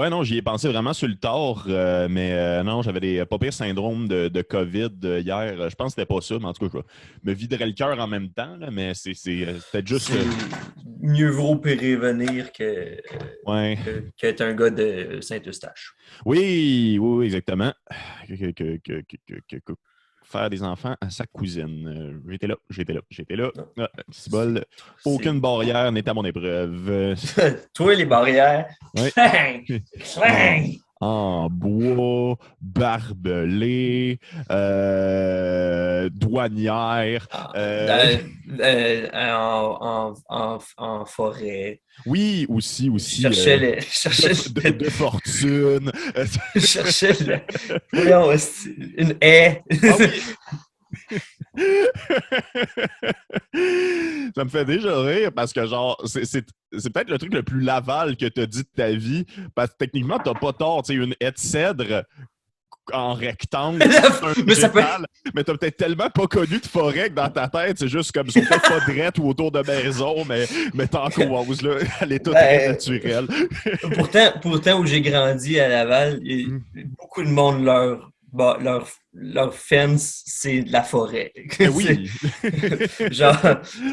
Ouais, non, j'y ai pensé vraiment sur le tard, mais non, j'avais des pas pires syndromes de COVID hier. Je pense que c'était pas ça, mais en tout cas, je me viderais le cœur en même temps, là, mais c'était juste. C'est mieux vaut prévenir Ouais. qu'être un gars de Saint-Eustache. Oui, oui, oui, exactement. Que faire des enfants à sa cousine. J'étais là. Non, Ah, c'est bol. c'est Aucune barrière n'est à mon épreuve. toi, les barrières. Ouais. Clang! En, Clang! en bois, barbelé, douanière. En forêt. Oui, aussi, Je aussi. cherchais le. Je cherchais De fortune. je cherchais le. Voyons, une haie. Ah oui! Ça me fait déjà rire parce que, genre, c'est peut-être le truc le plus Laval que tu as dit de ta vie. Parce que techniquement, t'as pas tort. Tu sais, une haie de cèdre en rectangle, c'est un Mais ça peut. végétal, mais t'as peut-être tellement pas connu de forêt que dans ta tête, c'est juste comme, ils sont peut-être pas drettes ou autour de maison, mais t'en cause, là. Elle est toute très Ben, naturelle. pourtant, où j'ai grandi à Laval, beaucoup de monde, leur fence, c'est de la forêt. Ben C'est- oui. genre,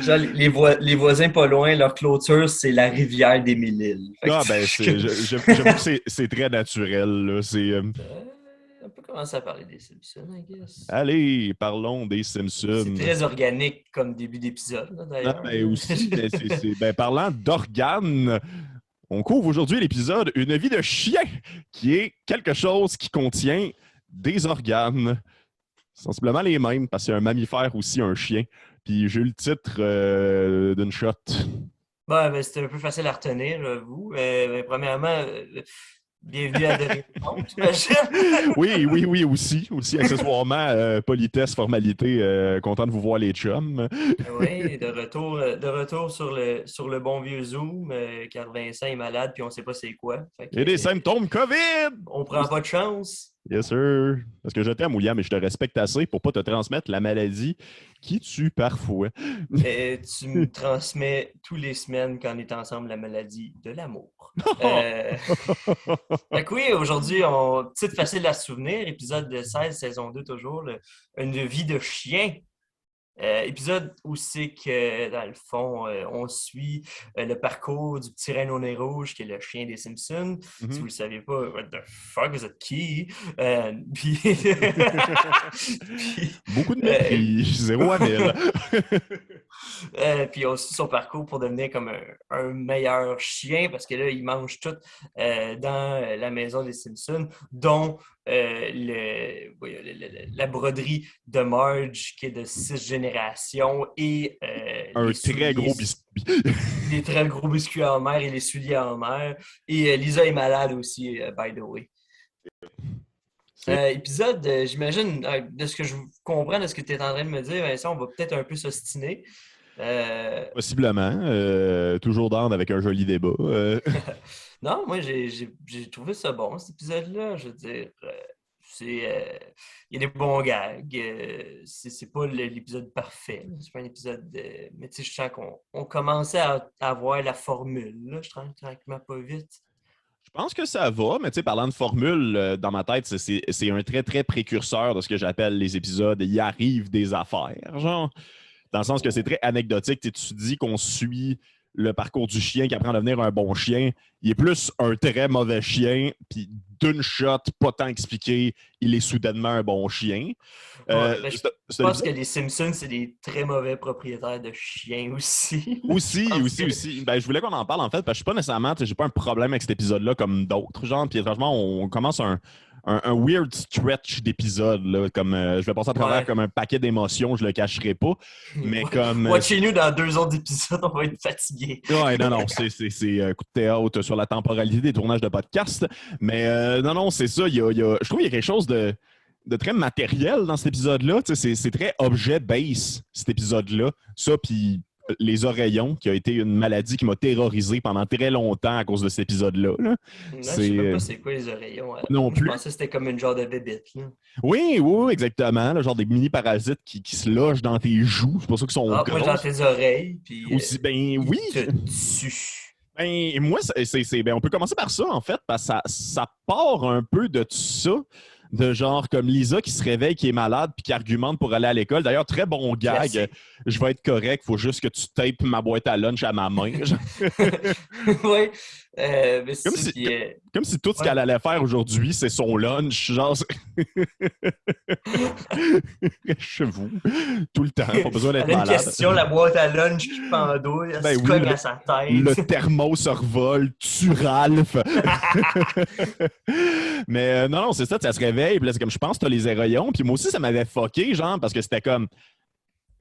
genre les voisins pas loin, leur clôture, c'est la rivière d'Émile-Île. Fait que, Ah, ben, j'avoue que c'est très naturel, là. on peut commencer à parler des Simpsons, I guess. Allez, parlons des C'est Simpsons. très organique comme début d'épisode, là, Ah, d'ailleurs. ben aussi, ben, ben, parlant d'organes, on couvre aujourd'hui l'épisode Une vie de chien, qui est quelque chose qui contient des organes. Sensiblement les mêmes, parce qu'il y a un mammifère aussi, un chien. Puis j'ai eu le titre d'une shot. Bon, ben, c'était un peu facile à retenir, j'avoue. Ben, premièrement, bienvenue à De Réponse, j'imagine. Oui, oui, oui, aussi. Aussi, accessoirement, politesse, formalité, content de vous voir les chums. Oui, de retour sur le bon vieux Zoom, car Vincent est malade puis on ne sait pas c'est quoi. Fait que, Et des symptômes COVID! on prend pas de chance. Yes, sir. Parce que je t'aime, William, et je te respecte assez pour pas te transmettre la maladie qui tue parfois. Tu me transmets tous les semaines quand on est ensemble la maladie de l'amour. Fait que oui, aujourd'hui, petite facile à se souvenir, épisode de 16, saison 2 toujours, une vie de chien. Épisode où c'est que, dans le fond, on suit le parcours du petit reine au nez rouge, qui est le chien des Simpsons. Si vous Mhm. ne le savez pas, what the fuck is a key? Puis, puis, Beaucoup de euh, mépris, 0 à 1000. puis aussi son parcours pour devenir comme un meilleur chien, parce que là, il mange tout dans la maison des Simpsons, dont la broderie de Marge, qui est de 6 générations, et Un très gros biscuit. les très gros biscuits en mer et les souliers en mer. Et Lisa est malade aussi, by the way. Épisode, j'imagine, de ce que je comprends, de ce que tu es en train de me dire, Vincent, on va peut-être un peu s'ostiner. Euh, Possiblement. Toujours d'ordre avec un joli débat. Non, moi, j'ai trouvé ça bon, cet épisode-là. Je veux dire, il y a des bons gags. C'est pas l'épisode parfait, là. C'est pas un épisode de. Mais tu sais, je sens qu'on commençait à avoir la formule, là. Je trouve tranquillement pas vite. Je pense que ça va, mais tu sais, parlant de formule, dans ma tête, c'est un très, très précurseur de ce que j'appelle les épisodes Il arrive des affaires, genre. Dans le sens que c'est très anecdotique. Tu te dis qu'on suit le parcours du chien qui apprend à devenir un bon chien. Il est plus un très mauvais chien, puis d'une shot, pas tant expliqué, il est soudainement un bon chien. Ouais, ben, je C'est pense que l'épisode les Simpsons, c'est des très mauvais propriétaires de chiens aussi. Je aussi, pense que. aussi, aussi. Ben, je voulais qu'on en parle en fait, parce que je suis pas nécessairement, tu sais, j'ai pas un problème avec cet épisode-là comme d'autres, genre. Puis franchement, on commence un weird stretch d'épisodes, là. Comme je vais passer à travers Ouais. comme un paquet d'émotions, je le cacherai pas. Mais comme Watchez-nous dans 2 autres épisodes, on va être fatigués. ouais, non, non, c'est un coup de théâtre sur la temporalité des tournages de podcasts. Mais non, non, c'est ça. Je trouve qu'il y a quelque chose de très matériel dans cet épisode-là. Tu sais, c'est très objet-base, cet épisode-là. Ça, puis les oreillons, qui a été une maladie qui m'a terrorisé pendant très longtemps à cause de cet épisode-là. Là. Là, je C'est sais même pas c'est quoi les oreillons. non Je plus. pensais que c'était comme une genre de bébête, là. Oui, oui, oui, exactement. Là, genre des mini-parasites qui se logent dans tes joues. C'est pour ça qu'ils sont Ah, moi, dans grosses. tes oreilles, puis Aussi, ben il oui. te tue. Ben, moi, ben, on peut commencer par ça, en fait, parce que ça part un peu de tout ça, de genre comme Lisa qui se réveille, qui est malade, puis qui argumente pour aller à l'école. D'ailleurs, très bon gag. Classique. Je vais être correct, faut juste que tu tapes ma boîte à lunch à ma main. Oui. Mais Comme c'est ça si, qui est. comme si tout ce Ouais. qu'elle allait faire aujourd'hui, c'est son lunch. Genre, chez vous, tout le temps, pas besoin d'être Elle a une malade. question, la boîte à lunch qui pendouille, elle Ben se oui, cogne à sa le tête. thermos se revole, tue Ralph. Mais non, c'est ça, ça se réveille, puis là, c'est comme, je pense que t'as les éroillons, puis moi aussi, ça m'avait fucké, genre, parce que c'était comme,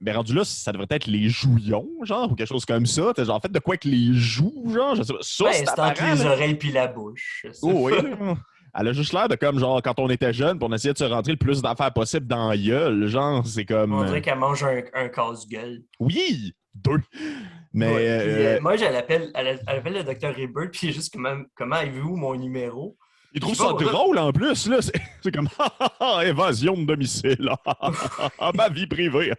ben rendu là, ça devrait être les jouillons, genre, ou quelque chose comme ça. T'es genre, en fait, de quoi que les joues, genre, je sais pas. Ça, Ben, c'est c'est entre apparent, les là. oreilles puis la bouche. Je sais Oh oui, pas. là. Elle a juste l'air de comme, genre, quand on était jeune, puis on essayait de se rentrer le plus d'affaires possible dans la gueule, genre, c'est comme, On dirait qu'elle mange un casse-gueule. oui, deux. Mais, Ouais. Puis moi, elle appelle le docteur Hibbert, puis juste comment avez-vous mon numéro? il Je trouve sais pas ça pourquoi. drôle en plus, là. C'est comme évasion de domicile. Ma vie privée.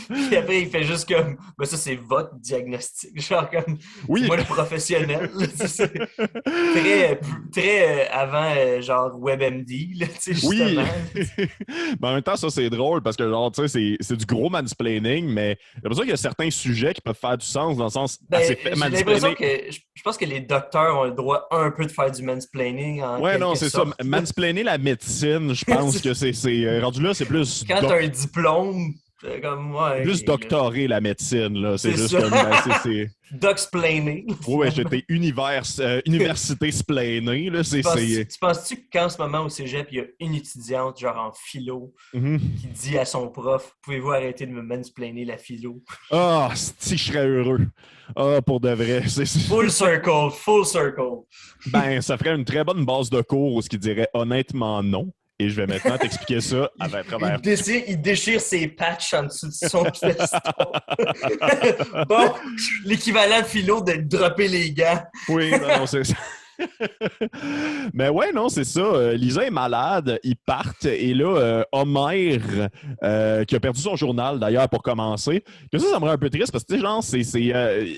Puis après, il fait juste comme, ben ça, c'est votre diagnostic. Genre comme, c'est Oui. moi le professionnel. Là, c'est très avant, genre WebMD, là, tu sais, Oui. justement. Mais en même temps, ça, c'est drôle parce que, genre, tu sais, c'est du gros mansplaining, mais j'ai l'impression qu'il y a certains sujets qui peuvent faire du sens dans le sens Ben, assez fait j'ai l'impression mansplaining. que je pense que les docteurs ont le droit un peu de faire du mansplaining en Ouais, non, quelque c'est ça. sorte. Mansplainer la médecine, je pense que c'est rendu là, c'est plus, Quand t'as un diplôme, c'est comme moi, plus ok, là. doctorer la médecine, là. C'est C'est juste ça. comme, ben, c'est. Doxplaining. Ouais, j'étais université splainé, là. Tu penses-tu qu'en ce moment au cégep, il y a une étudiante, genre en philo, Mhm. qui dit à son prof, pouvez-vous arrêter de me mansplainer la philo? Ah, si je serais heureux. Ah, pour de vrai. Full circle, full circle. Ben, ça ferait une très bonne base de cours où ce qui dirait honnêtement non. Et je vais maintenant t'expliquer ça à travers. Il déchire ses patchs en dessous de son veston. Bon, l'équivalent de philo de dropper les gants. Oui, non, c'est ça. Mais ouais, non, c'est ça. Lisa est malade, ils partent. Et là, Homer, qui a perdu son journal d'ailleurs pour commencer, que ça me rend un peu triste parce que, tu sais, genre,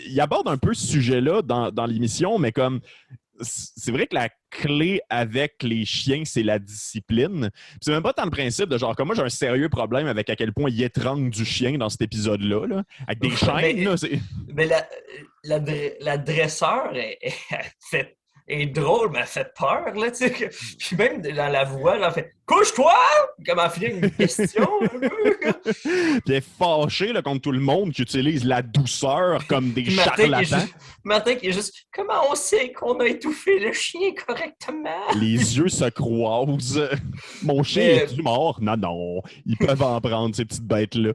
il aborde un peu ce sujet-là dans l'émission, mais comme c'est vrai que la clé avec les chiens, c'est la discipline. Puis c'est même pas tant le principe de genre, comme moi, j'ai un sérieux problème avec à quel point il étrangle du chien dans cet épisode-là, là, avec des chaînes. Là, Mais la dresseur est drôle, mais elle fait peur, là, tu sais. Puis même dans la voix, elle fait « Couche-toi! » Comme elle finit une question. Puis elle est fâchée là, contre tout le monde qui utilise la douceur comme des Puis charlatans. Martin qui est juste « Comment on sait qu'on a étouffé le chien correctement? » Les yeux se croisent. Mon chien est-tu mort? Non, non. Ils peuvent en prendre, ces petites bêtes-là.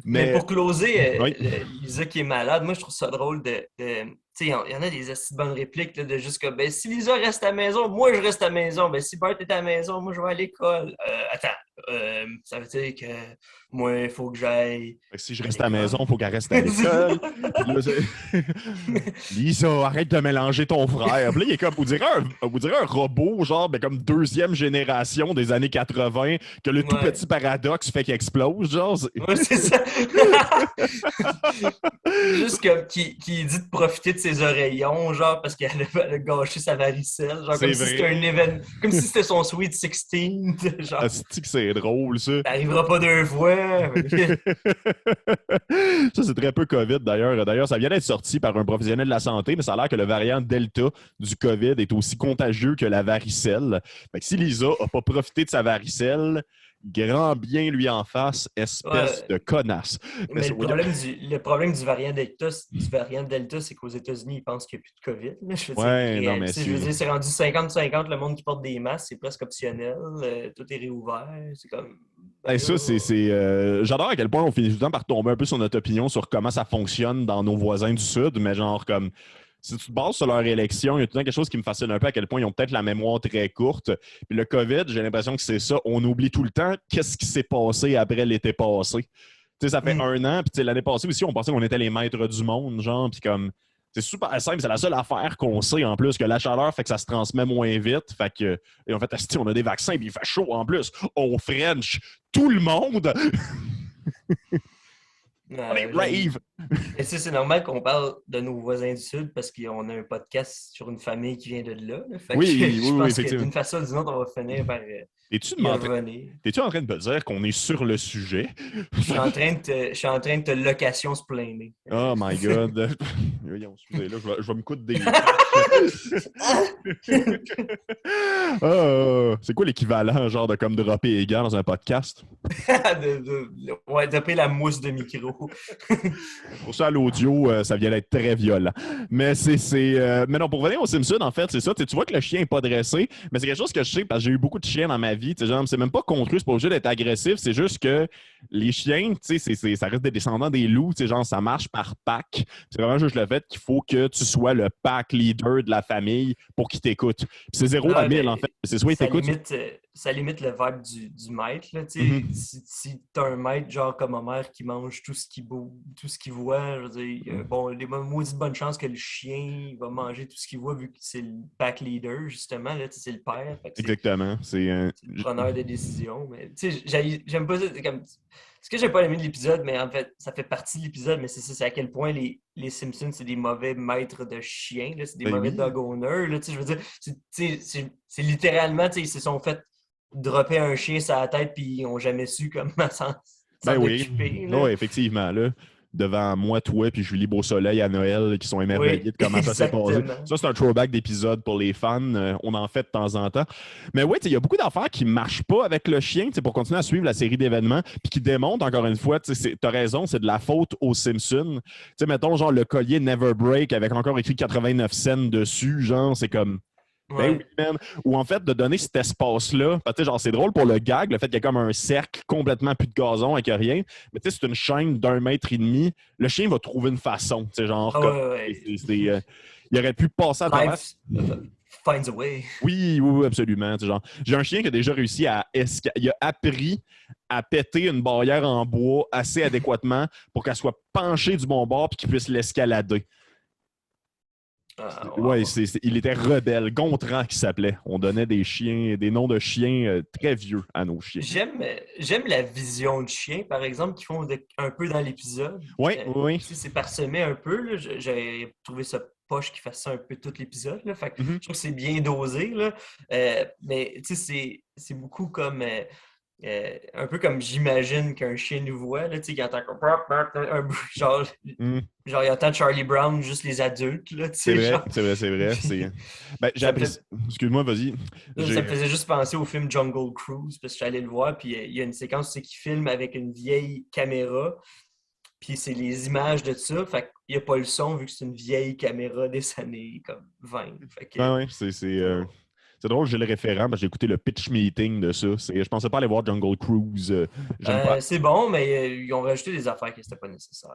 Mais pour closer, oui. Lisa qui est malade, moi je trouve ça drôle de tu sais, il y en a des assez bonnes répliques là, de juste comme ben, si Lisa reste à la maison, moi je reste à la maison. Ben, si Bart est à la maison, moi je vais à l'école. Ça veut dire que moi, il faut que j'aille. Si je reste à la maison, il faut qu'elle reste à l'école. Lisa, arrête de mélanger ton frère. Puis là, il est comme, vous direz un robot, genre, ben, comme deuxième génération des années 80, que le tout petit paradoxe fait qu'il explose, genre. Ouais, c'est ça. Juste comme qui dit de profiter de ses oreillons, genre, parce qu'elle a gâché sa varicelle. Genre, comme si c'était un événement. Comme si c'était son Sweet 16. Genre. C'est drôle, ça. Ça n'arrivera pas deux fois. Ça, c'est très peu COVID, d'ailleurs. D'ailleurs, ça vient d'être sorti par un professionnel de la santé, mais ça a l'air que le variant Delta du COVID est aussi contagieux que la varicelle. Fait que si Lisa n'a pas profité de sa varicelle, grand bien lui en face, espèce de connasse. Mais le problème du variant Delta, c'est qu'aux États-Unis, ils pensent qu'il n'y a plus de COVID. Là. Je veux dire, c'est rendu 50-50, le monde qui porte des masques, c'est presque optionnel. Tout est réouvert. C'est comme. J'adore à quel point on finit tout le temps par tomber un peu sur notre opinion sur comment ça fonctionne dans nos voisins du Sud, mais genre comme. Si tu te bases sur leur élection, il y a tout le temps quelque chose qui me fascine un peu à quel point ils ont peut-être la mémoire très courte. Puis le COVID, j'ai l'impression que c'est ça. On oublie tout le temps qu'est-ce qui s'est passé après l'été passé. Tu sais, ça fait un an, puis l'année passée aussi, on pensait qu'on était les maîtres du monde, genre, puis comme. C'est super simple, c'est la seule affaire qu'on sait en plus, que la chaleur fait que ça se transmet moins vite. Fait que, et en fait, on a des vaccins, puis il fait chaud en plus. On French tout le monde. On est J'haïs. rave! Et c'est normal qu'on parle de nos voisins du Sud parce qu'on a un podcast sur une famille qui vient de là. Fait que Oui, oui, je oui, pense que effectivement. d'une façon ou d'une autre, on va finir par Es-tu y revenir. T'es-tu en train de me dire qu'on est sur le sujet? Je suis en train de te location se plaindre. Oh my God. Voyons, excusez, là, je vais me coudre des patchs. C'est quoi l'équivalent, genre, de comme dropper les gants dans un podcast? Ouais, taper la mousse de micro. Pour ça, à l'audio, ça vient d'être très violent. Mais mais non, pour revenir aux Simpsons, en fait, c'est ça. Tu vois que le chien n'est pas dressé, mais c'est quelque chose que je sais parce que j'ai eu beaucoup de chiens dans ma vie. Genre, c'est même pas contre eux, c'est pas obligé d'être agressif. C'est juste que les chiens, ça reste des descendants des loups. Genre, ça marche par pack. C'est vraiment juste le fait qu'il faut que tu sois le pack leader de la famille pour qu'ils t'écoutent. Puis c'est 0 à Ouais, 1000, en ben, fait. C'est soit ils t'écoutent. ça limite le vibe du maître. Là, Mhm. si t'as un maître, genre comme Homer, qui mange tout ce qu'il tout ce qu'il voit, je veux dire, bon, il y a maudite bonne chance que le chien va manger tout ce qu'il voit vu que c'est le pack leader, justement. Là, c'est le père. Fait que Exactement. c'est le preneur de décision. Mais j'aime pas ça. Comme, ce que j'ai pas aimé de l'épisode, mais en fait, ça fait partie de l'épisode, mais c'est ça, c'est à quel point les Simpsons, c'est des mauvais maîtres de chiens, là, c'est des Ben mauvais oui. dog owners. Là, je veux dire, c'est littéralement, ils se sont fait dropper un chien sur la tête puis ils n'ont jamais su comment Ben s'en oui. occuper. Non, Là. effectivement, là. Devant moi, toi, puis Julie Beausoleil à Noël, qui sont émerveillés Oui, de comment ça s'est passé. exactement. Ça, c'est un throwback d'épisode pour les fans. On en fait de temps en temps. Mais oui, il y a beaucoup d'affaires qui ne marchent pas avec le chien pour continuer à suivre la série d'événements, puis qui démontrent, encore une fois, tu as raison, c'est de la faute aux Simpsons. Mettons, genre, le collier Never Break avec encore écrit 89 cents dessus, genre, c'est comme. Ben oui, Ouais. man. Ou en fait, de donner cet espace-là. Genre, c'est drôle pour le gag, le fait qu'il y a comme un cercle complètement plus de gazon avec rien. Mais tu sais, c'est une chaîne d'1,5 m. Le chien va trouver une façon. Genre, Ah comme. ouais, ouais. Il aurait pu passer à travers. Life finds a way. Oui, oui, oui, absolument. Genre, j'ai un chien qui a déjà réussi il a appris à péter une barrière en bois assez adéquatement pour qu'elle soit penchée du bon bord et qu'il puisse l'escalader. Ah, Ouais, wow. il était rebelle, Gontran qui s'appelait. On donnait des noms de chiens très vieux à nos chiens. J'aime la vision du chien, par exemple, qu'ils font un peu dans l'épisode. Oui, oui. C'est parsemé un peu. Là. J'ai trouvé ça poche qu'ils fassent ça un peu tout l'épisode. Fait que Mhm. je trouve que c'est bien dosé. Là. Mais c'est beaucoup comme un peu comme j'imagine qu'un chien nous voit, là, qui entend comme genre, Mhm. genre il entend Charlie Brown, juste les adultes. Là, C'est vrai, genre. c'est vrai, c'est vrai. Ben, j'ai Ça me fait apprécié. Excuse-moi, vas-y. Ça me faisait juste penser au film Jungle Cruise, parce que j'allais le voir, puis il y a une séquence qui filme avec une vieille caméra, puis c'est les images de ça, fait qu'il n'y a pas le son vu que c'est une vieille caméra des années comme 20. Fait que, Ouais, ouais, c'est c'est drôle, j'ai le référent, parce que j'ai écouté le pitch meeting de ça. Je pensais pas aller voir Jungle Cruise. J'aime pas c'est bon, mais ils ont rajouté des affaires qui n'étaient pas nécessaires.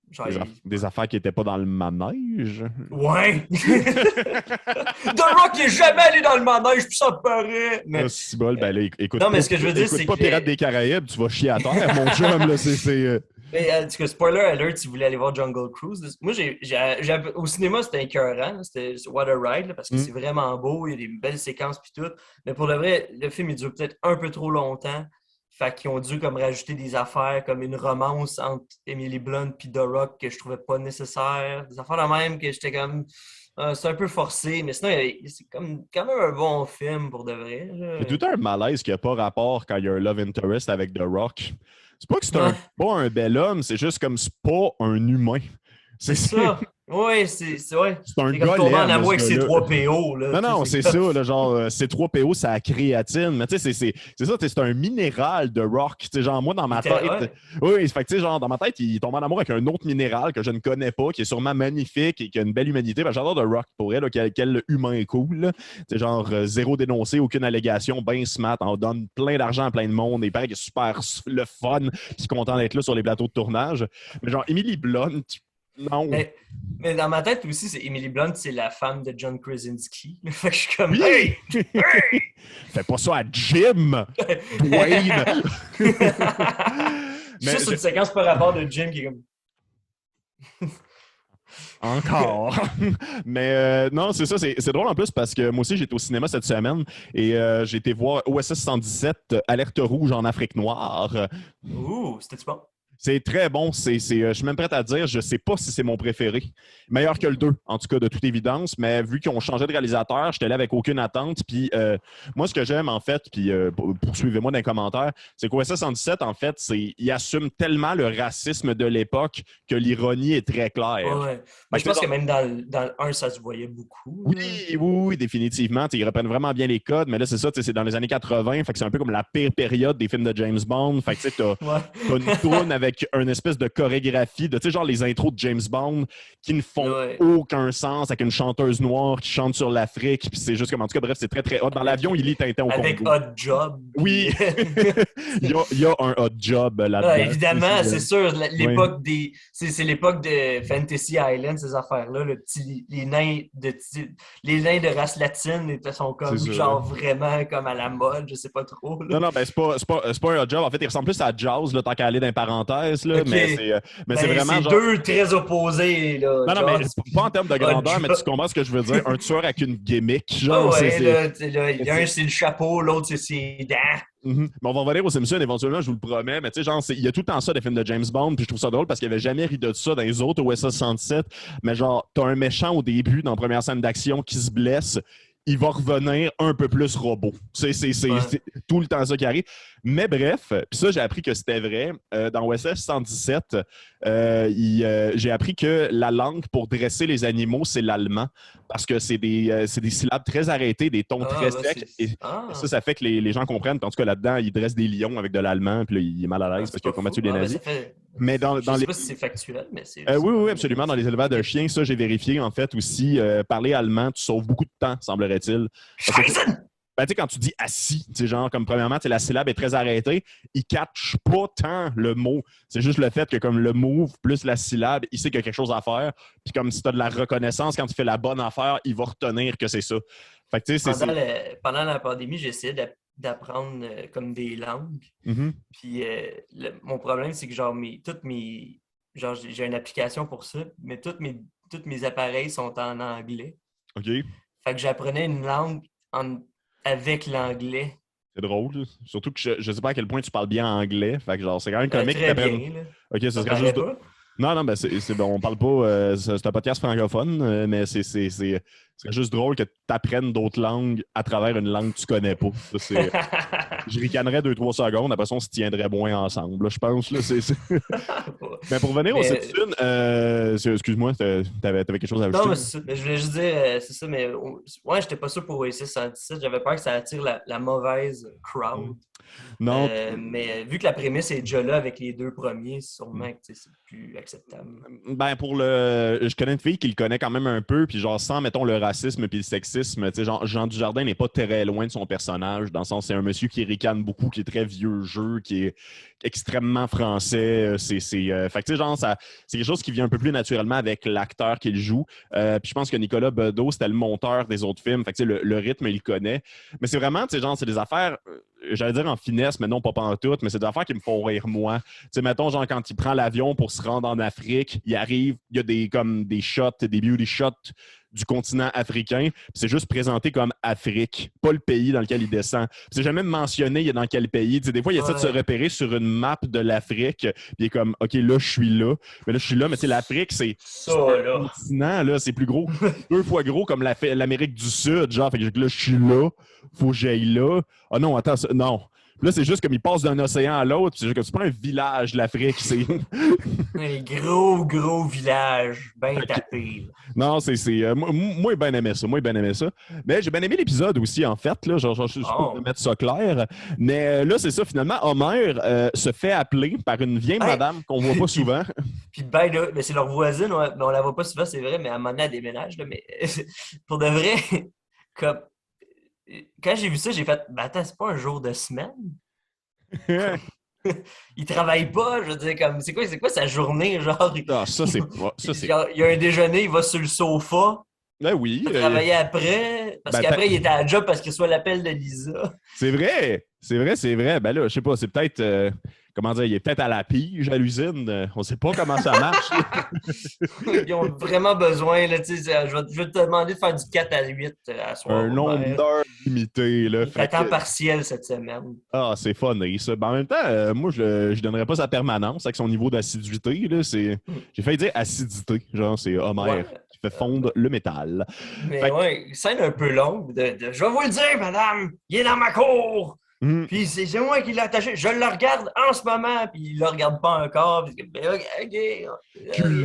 Genre, des affaires qui étaient pas dans le manège. Ouais! The Rock il est jamais allé dans le manège, puis ça me paraît! Ah, si bol, ben là, Non, mais ce que je veux dire, écoute c'est pas que Pirates des Caraïbes, tu vas chier à terre, mon chum, là, mais, en tout cas, spoiler alert, si vous voulez aller voir Jungle Cruise. Moi, au cinéma, c'était écœurant. C'était What a Ride, là, parce que Hmm. c'est vraiment beau. Il y a des belles séquences puis tout. Mais pour le vrai, le film, il dure peut-être un peu trop longtemps. Fait qu'ils ont dû comme rajouter des affaires comme une romance entre Emily Blunt et The Rock que je trouvais pas nécessaire. Des affaires de même que j'étais comme... c'est un peu forcé, mais sinon, c'est comme quand même un bon film pour de vrai. Il y a Là. tout un malaise qui n'a pas rapport quand il y a un love interest avec The Rock. C'est pas que Ouais, pas un bel homme, c'est juste comme c'est pas un humain. c'est ça. Oui, c'est ouais. C'est un C'est comme tomber en golem, amour ce avec ses gars-là. 3 PO. Là, Non, non, c'est c'est ça, là, genre, C3PO, c'est la créatine. Mais tu sais, c'est ça, c'est un minéral de rock. Tu sais, genre, moi, dans ma tête, ouais. oui, fait que, tu sais, genre, dans ma tête, il tombe en amour avec un autre minéral que je ne connais pas, qui est sûrement magnifique et qui a une belle humanité. Ben, j'adore de rock pour elle, quel humain est cool. Là. C'est genre, zéro dénoncé, aucune allégation, ben smart, on donne plein d'argent à plein de monde, et il paraît qu'il est super le fun, puis content d'être là sur les plateaux de tournage. Mais genre, Emily Blunt, non. Mais dans ma tête aussi, c'est Emily Blunt, c'est la femme de John Krasinski. Fait que je suis comme, Oui! hey! Fais pas ça à Jim, Dwayne! Mais Juste une séquence par rapport de Jim qui est comme. encore. Mais non, c'est ça, c'est drôle en plus parce que moi aussi, j'étais au cinéma cette semaine et j'ai été voir OSS 117, Alerte rouge en Afrique noire. Ouh, c'était-tu bon? C'est très bon. Je suis même prêt à dire, je sais pas si c'est mon préféré. Meilleur que le 2, en tout cas, de toute évidence. Mais vu qu'ils ont changé de réalisateur, j'étais là avec aucune attente. Puis moi, ce que j'aime, en fait, puis poursuivez-moi dans les commentaires, c'est qu'OSS 117, en fait, il assume tellement le racisme de l'époque que l'ironie est très claire. Ouais. Mais je pense que même dans le 1, ça se voyait beaucoup. Oui, définitivement. Ils reprennent vraiment bien les codes, mais là, c'est ça, c'est dans les années 80, fait que c'est un peu comme la pire période des films de James Bond. Fait que tu sais, t'as une tourne avec une espèce de chorégraphie de, tu sais, genre les intros de James Bond qui ne font aucun sens avec une chanteuse noire qui chante sur l'Afrique, puis c'est juste comme, en tout cas, bref, c'est très, très hot. Dans l'avion, il lit Tintin au Congo. Avec Hot Job. Oui, il y a un Hot Job là-dedans. Évidemment, c'est sûr, l'époque des... C'est l'époque de Fantasy Island, ces affaires-là, les nains de race latine sont comme genre vraiment comme à la mode, je sais pas trop. Là. Non, ben c'est pas un Hot Job. En fait, il ressemble plus à Jaws, là, tant qu'à aller dans les parenthèses. Là, okay. mais c'est vraiment c'est genre... deux très opposés. Là, non, mais pas en termes de grandeur, mais tu comprends ce que je veux dire. Un tueur avec une gimmick. Genre, un, c'est le chapeau, l'autre, c'est ses dents. Mais on va revenir aux Simpsons éventuellement, je vous le promets. Mais tu sais, genre, il y a tout le temps ça des films de James Bond, puis je trouve ça drôle parce qu'il n'y avait jamais ri de ça dans les autres OSS 117. Mais genre, t'as un méchant au début, dans la première scène d'action, qui se blesse. Il va revenir un peu plus robot. C'est tout le temps ça qui arrive. Mais bref, puis ça, j'ai appris que c'était vrai. Dans OSS 117, j'ai appris que la langue pour dresser les animaux, c'est l'allemand. Parce que c'est des syllabes très arrêtées, des tons très secs. Et ça fait que les gens comprennent. En tout cas, là-dedans, ils dressent des lions avec de l'allemand, puis là, il est mal à l'aise parce qu'il a combattu les nazis. Mais je sais pas si c'est factuel, mais c'est... oui, absolument. Dans les éleveurs de chiens, ça, j'ai vérifié, en fait, aussi. Parler allemand, tu sauves beaucoup de temps, semblerait-il. Ben, tu sais, quand tu dis assis, tu sais, genre, comme premièrement, la syllabe est très arrêtée, il catch pas tant le mot. C'est juste le fait que, comme le move plus la syllabe, il sait qu'il y a quelque chose à faire. Puis, comme si tu as de la reconnaissance, quand tu fais la bonne affaire, il va retenir que c'est ça. Fait que, tu sais, pendant la pandémie, j'ai essayé d'apprendre comme des langues. Mm-hmm. Puis, mon problème, c'est que, genre, genre, j'ai une application pour ça, mais tous mes appareils sont en anglais. OK. Fait que j'apprenais une langue avec l'anglais. C'est drôle. Surtout que je sais pas à quel point tu parles bien anglais. Fait que genre, c'est quand même comique. Très bien, là. OK, ça serait juste... Non, ben c'est bon, on parle pas... c'est un podcast francophone, mais c'est juste drôle que tu apprennes d'autres langues à travers une langue que tu connais pas. Ça, je ricanerais 2-3 secondes, après ça, on se tiendrait moins ensemble, là, je pense. Là, Mais pour revenir au Simpsons, excuse-moi, t'avais quelque chose à ajouter? Non, mais je voulais juste dire, c'est ça, mais ouais, j'étais pas sûr pour OSS 117. J'avais peur que ça attire la mauvaise crowd. Non. Mais vu que la prémisse est déjà là avec les deux premiers, sûrement que c'est plus acceptable. Ben, je connais une fille qui le connaît quand même un peu, puis genre, sans, mettons, le racisme puis le sexisme, tu sais, genre, Jean Dujardin n'est pas très loin de son personnage, dans le sens, c'est un monsieur qui ricane beaucoup, qui est très vieux jeu, qui est extrêmement français. Fait que, tu sais, genre, c'est quelque chose qui vient un peu plus naturellement avec l'acteur qu'il joue. Puis je pense que Nicolas Bedeau, c'était le monteur des autres films. Fait que, tu sais, le rythme, il le connaît. Mais c'est vraiment, tu sais, genre, c'est des affaires... j'allais dire en finesse, mais non, pas en tout, mais c'est des affaires qui me font rire, moi. Tu sais, mettons, genre, quand il prend l'avion pour se rendre en Afrique, il arrive, il y a des shots, des beauty shots du continent africain, puis c'est juste présenté comme Afrique, pas le pays dans lequel il descend. Puis c'est jamais mentionné il est dans quel pays. Tu sais, des fois, il essaie de se repérer sur une map de l'Afrique, puis il est comme, OK, là, je suis là. Mais là, je suis là, mais tu sais, l'Afrique, c'est un continent, là, c'est plus gros, 2 fois gros comme l'Amérique du Sud, genre, fait que là, je suis là, faut que j'aille là. Ah non, attends, non. Là, c'est juste comme il passe d'un océan à l'autre. C'est juste comme c'est pas un village, l'Afrique. C'est un gros village, bien tapé. Non, moi, j'ai bien aimé ça. Mais j'ai bien aimé l'épisode aussi, en fait. Là, genre, juste pour mettre ça clair. Mais là, c'est ça, finalement, Homer se fait appeler par une vieille madame qu'on voit pas souvent. Puis ben là, mais c'est leur voisine, mais on la voit pas souvent, c'est vrai, mais à un moment donné, elle déménage. Là, mais pour de vrai, comme quand j'ai vu ça, j'ai fait attends, c'est pas un jour de semaine? Il travaille pas, je veux dire, comme c'est quoi sa journée, genre? Genre, il y a un déjeuner, il va sur le sofa. Ben oui. Il va travailler après, parce qu'après, il était à la job parce qu'il reçoit l'appel de Lisa. C'est vrai. Ben là, je sais pas, c'est peut-être comment dire, il est peut-être à la pige à l'usine. On sait pas comment ça marche. Ils ont vraiment besoin, là, tu sais, je vais te demander de faire du 4 à 8 à soir, Un nombre Robert. d'heures limité. Là. Il est à Fait temps que, partiel cette semaine. c'est funny, ça. Ben, en même temps, moi, je donnerais pas sa permanence avec son niveau d'assiduité. Là. J'ai failli dire acidité. Genre, c'est Homer Ouais. qui fait fondre le métal. Mais Fait que, ouais, scène un peu longue je vais vous le dire, madame, il est dans ma cour. hum, Puis c'est moi qui l'ai attaché. Je le regarde en ce moment, puis il le regarde pas encore. Puis, ben, ok.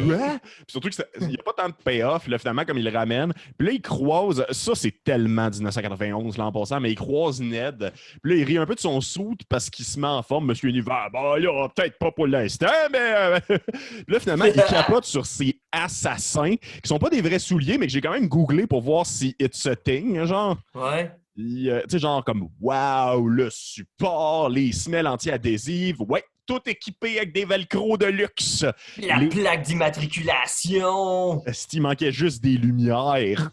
Quoi? Puis surtout qu'il n'y a pas tant de payoff, là, finalement, comme il le ramène. Puis là, il croise, ça, c'est tellement 1991, là, en passant, mais il croise Ned. Puis là, il rit un peu de son soute parce qu'il se met en forme, Monsieur Univers. Bon, là, peut-être pas pour l'instant, mais. Puis là, finalement, il capote sur ces assassins, qui sont pas des vrais souliers, mais que j'ai quand même googlé pour voir si it's a thing, genre. Ouais. Tu sais, genre comme, wow, le support, les semelles anti-adhésives, ouais, tout équipé avec des velcro de luxe. La plaque d'immatriculation. S'il manquait juste des lumières.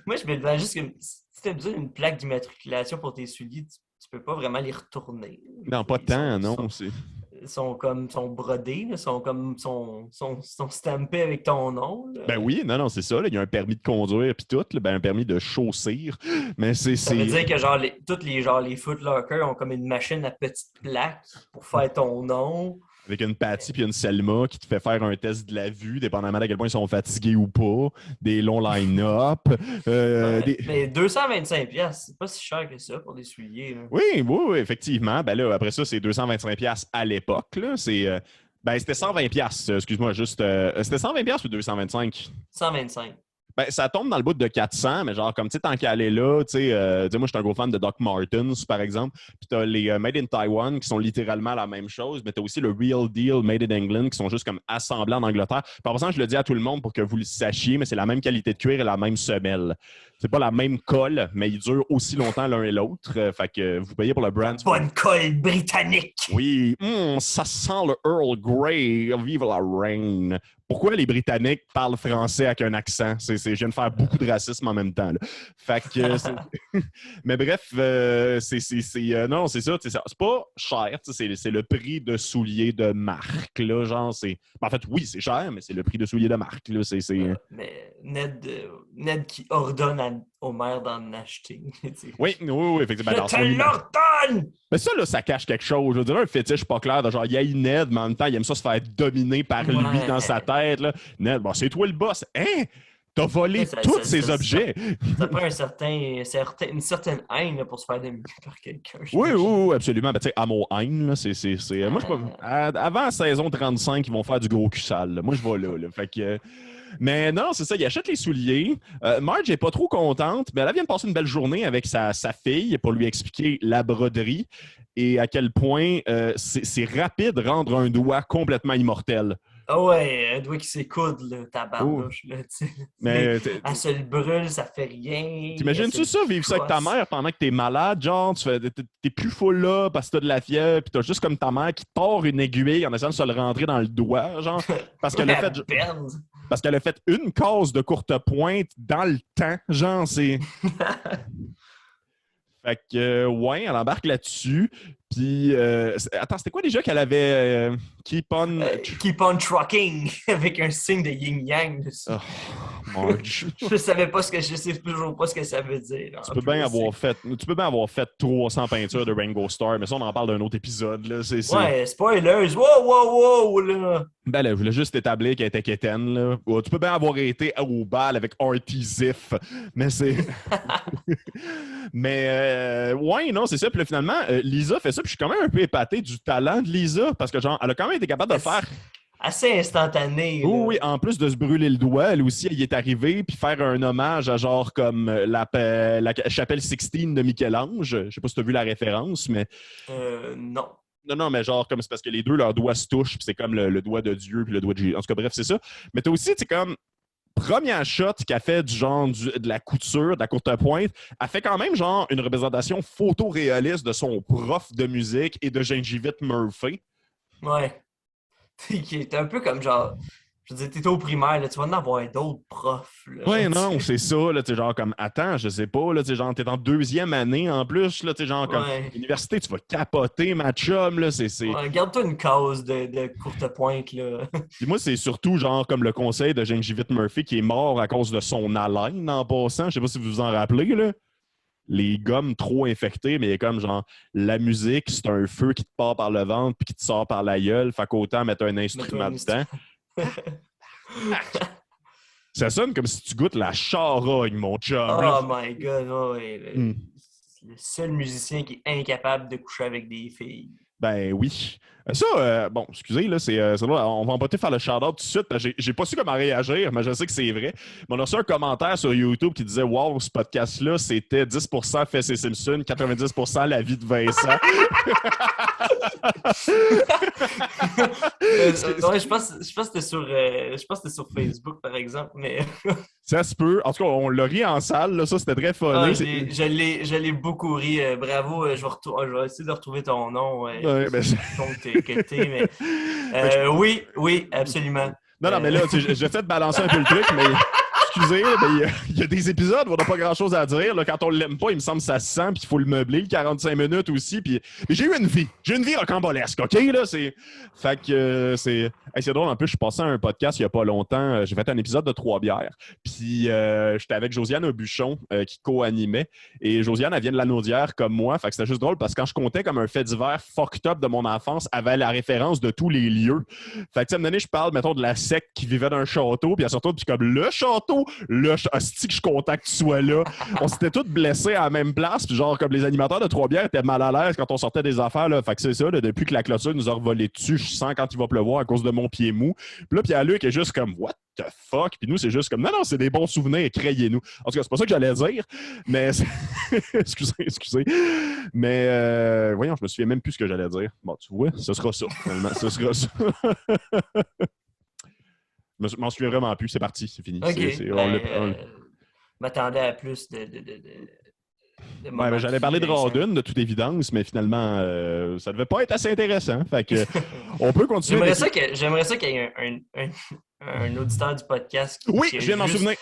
Moi, je me demande juste que si tu as besoin d'une plaque d'immatriculation pour tes souliers, tu peux pas vraiment les retourner. Non, pas tant, non. Sont brodés, là, sont stampés avec ton nom. Là. Ben oui, non, c'est ça. Là. Il y a un permis de conduire puis tout, là, ben, un permis de chaussir. Mais Ça veut dire que genre les Foot Locker ont comme une machine à petites plaques pour faire ton nom. Avec une Patty puis une Selma qui te fait faire un test de la vue, dépendamment d'à quel point ils sont fatigués ou pas. Des longs line-up. Mais 225$, c'est pas si cher que ça pour des souliers. Là. Oui, effectivement. Ben là, après ça, c'est 225$ à l'époque. Là. C'était 120$, excuse-moi, juste. C'était 120$ ou 225$? 125. Ben, ça tombe dans le bout de 400, mais genre, comme tu sais, tant qu'elle est là, tu sais, moi, je suis un gros fan de Doc Martens, par exemple. Puis tu as les Made in Taiwan qui sont littéralement la même chose, mais tu as aussi le Real Deal Made in England qui sont juste comme assemblés en Angleterre. Par exemple, je le dis à tout le monde pour que vous le sachiez, mais c'est la même qualité de cuir et la même semelle. C'est pas la même colle, mais ils durent aussi longtemps l'un et l'autre. Fait que vous payez pour le brand. Bonne colle britannique! Oui, ça sent le Earl Grey. Vive la reine. Pourquoi les Britanniques parlent français avec un accent? Je viens de faire beaucoup de racisme en même temps. Là. Fait que, mais bref, non, c'est ça. C'est pas cher. C'est le prix de souliers de marque. Là, genre, en fait, oui, c'est cher, mais c'est le prix de souliers de marque. Là. Mais Ned qui ordonne à Homer d'en acheter. Oui, effectivement. Je te l'ordonne! Mais ça, là, ça cache quelque chose. Je dirais un fétiche pas clair de genre, il y a Ned, mais en même temps, il aime ça se faire dominer par lui dans sa tête. Là. Ned, bon, c'est toi le boss. Hein? T'as volé tous ces objets. Ça prend une certaine haine là, pour se faire dominer par quelqu'un. Oui, absolument. Ben, tu sais, amour-haine, là, moi, je pas. Avant la saison 35, ils vont faire du gros cul sale. Là. Moi, je vais là. Fait que. Mais non, c'est ça, il achète les souliers. Marge n'est pas trop contente, mais elle vient de passer une belle journée avec sa fille pour lui expliquer la broderie et à quel point c'est rapide de rendre un doigt complètement immortel. Ah ouais, un doigt qui s'écoute, là, tabarnouche, là, tu sais. Mais elle se le brûle, ça fait rien. T'imagines-tu ça, vivre ça avec ta mère pendant que t'es malade, genre, t'es plus full là parce que t'as de la fièvre, pis t'as juste comme ta mère qui te part une aiguille en essayant de se le rentrer dans le doigt, genre, parce qu'elle a fait une case de courte pointe dans le temps, genre, c'est... Fait que, ouais, elle embarque là-dessus. Puis, attends, c'était quoi déjà qu'elle avait Keep on trucking avec un signe de yin-yang dessus. Oh, Marge. Je sais toujours pas ce que ça veut dire. Tu peux bien avoir fait 300 peintures de Ringo Starr, mais ça, on en parle d'un autre épisode. Là. Ouais, spoilers. Wow, là. Ben là, je voulais juste établir qu'elle était quétaine. Là. Tu peux bien avoir été au bal avec Artie Ziff, mais c'est... Mais, ouais, non, c'est ça. Puis là, finalement, Lisa fait ça, puis je suis quand même un peu épaté du talent de Lisa, parce que, genre, elle a quand même été capable de faire... Assez instantané. Oui, en plus de se brûler le doigt, elle aussi, elle y est arrivée, puis faire un hommage à genre comme la chapelle Sixtine de Michel-Ange. Je sais pas si tu as vu la référence, mais... Non. Non, mais genre, comme c'est parce que les deux, leurs doigts se touchent, puis c'est comme le doigt de Dieu, puis le doigt de Jésus. En tout cas, bref, c'est ça. Mais t'as aussi, c'est comme... Première shot qui a fait du genre de la couture, de la courte pointe, a fait quand même genre une représentation photoréaliste de son prof de musique et de Gingivite Murphy. Ouais. Qui est un peu comme genre... Je veux dire, t'es au primaire, là, tu vas en avoir d'autres profs. Là, Ouais, non, c'est ça, là, tu sais, genre comme, attends, je sais pas, là, tu sais, genre, t'es en 2e année en plus, là, tu sais, genre comme, Ouais. université, tu vas capoter, ma chum, là, c'est... Ouais, garde-toi une cause de courte pointe, là. Puis moi, c'est surtout, genre, comme le conseil de Gingivite Murphy qui est mort à cause de son haleine en passant, je sais pas si vous vous en rappelez, là. Les gommes trop infectées, mais comme genre la musique, c'est un feu qui te part par le ventre puis qui te sort par la gueule. Fait qu'autant mettre un Mets-toi instrument un dedans. Ça sonne comme si tu goûtes la charogne, mon chum. Là. Oh my God, ouais, Hmm. le seul musicien qui est incapable de coucher avec des filles. Ben oui. Ça, bon, excusez, là, c'est drôle. On va emboîter faire le shout-out tout de suite. J'ai pas su comment réagir, mais je sais que c'est vrai. Mais on a reçu un commentaire sur YouTube qui disait wow, ce podcast-là, c'était 10% Fess et Simpson, 90% la vie de Vincent. Ouais, je pense que c'était sur Facebook, par exemple, mais Ça se peut. En tout cas, on l'a ri en salle. Là, ça, c'était très funny. je l'ai beaucoup ri. Bravo, je vais essayer de retrouver ton nom. Ouais, ben, Que t'es, mais oui, absolument. Non, mais là, j'essaie de balancer un peu le truc, mais excusez, mais il y a des épisodes où on n'a pas grand-chose à dire. Là, quand on l'aime pas, il me semble que ça se sent, puis il faut le meubler, le 45 minutes aussi. Puis mais j'ai eu une vie. J'ai une vie rocambolesque, OK? Là, fait que c'est... Hey, c'est drôle, en plus, je suis passé à un podcast il n'y a pas longtemps. J'ai fait un épisode de 3 bières. Puis j'étais avec Josiane Aubuchon qui co-animait. Et Josiane, elle vient de la Naudière comme moi. Fait que c'était juste drôle parce que quand je comptais comme un fait divers fucked up de mon enfance, avait la référence de tous les lieux. Fait que, à un moment donné, je parle, mettons, de la secte qui vivait dans un château, puis elle se retourne, puis comme le château, hostie que je suis content que tu sois là. On s'était tous blessés à la même place, puis genre, comme les animateurs de Trois-Bières étaient mal à l'aise quand on sortait des affaires, là. Fait que c'est ça, là, depuis que la clôture nous a revolé dessus, je sens quand il va pleuvoir à cause de mon pied mou. Puis là, Pierre-Luc est juste comme, what the fuck? Puis nous, c'est juste comme, non, c'est des bons souvenirs, créez-nous. En tout cas, c'est pas ça que j'allais dire, mais. excusez. Mais, voyons, je me souviens même plus ce que j'allais dire. Bon, tu vois, ce sera ça, finalement. Ce sera ça. Je m'en souviens vraiment plus. C'est parti, c'est fini. OK. Je m'attendais à plus de moments ben, j'allais parler de Rawdon, de toute évidence, mais finalement, ça devait pas être assez intéressant. Fait que, on peut continuer. J'aimerais ça qu'il y ait un auditeur du podcast Oui, je viens de m'en souvenir.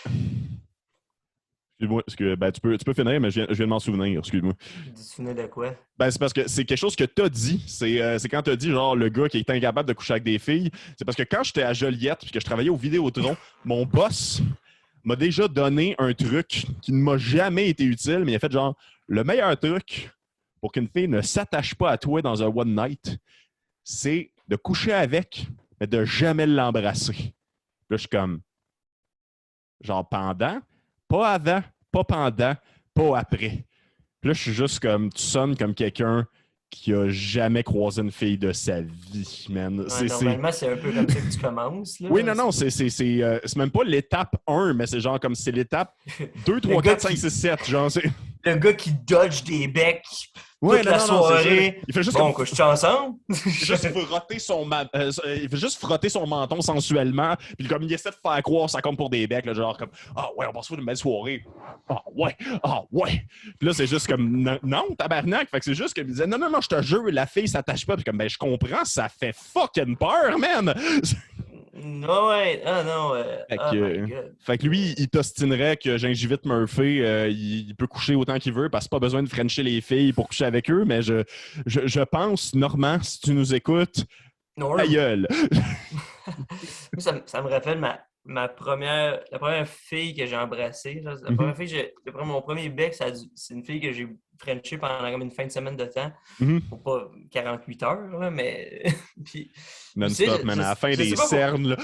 Excuse-moi, ben, tu peux finir, mais je viens de m'en souvenir, excuse-moi. Tu te souvenais de quoi? Ben, c'est parce que c'est quelque chose que t'as dit. C'est quand t'as dit, genre, le gars qui est incapable de coucher avec des filles. C'est parce que quand j'étais à Joliette et que je travaillais au Vidéotron, mon boss m'a déjà donné un truc qui ne m'a jamais été utile, mais il a fait genre, le meilleur truc pour qu'une fille ne s'attache pas à toi dans un one night, c'est de coucher avec, mais de jamais l'embrasser. Là, je suis comme, genre, pendant, pas avant, pas pendant, pas après. Puis là, je suis juste comme, tu sonnes comme quelqu'un qui a jamais croisé une fille de sa vie, man. Ouais, normalement, c'est un peu comme ça que tu commences. Là. Oui, non, c'est même pas l'étape 1, mais c'est genre comme c'est l'étape 2, 3, 4, 5, 6, 7. Genre, c'est... Le gars qui dodge des becs toute la soirée. Il fait juste bon, couche-tu ensemble? il fait juste frotter son menton sensuellement, puis comme il essaie de faire croire ça compte pour des becs, là, genre comme « Ah ouais, on passe une belle soirée. Ah ouais, ah ouais. » Puis là, c'est juste comme « Non, tabarnak. » Fait que c'est juste qu'il me disait « Non, je te jure, la fille s'attache pas. » Puis comme « Ben, je comprends, ça fait fucking peur, man. » Ouais, ah non. Fait que lui, il t'ostinerait que Gingivite Murphy, il peut coucher autant qu'il veut parce qu'il n'a pas besoin de frencher les filles pour coucher avec eux, mais je pense, Normand, si tu nous écoutes, ta gueule. ça me rappelle la première fille que j'ai embrassée. La première fille, mon premier bec, c'est une fille que j'ai frenché pendant comme une fin de semaine de temps. Pour pas 48 heures, là, mais. Puis, non-stop, man, à la fin des cernes. Là.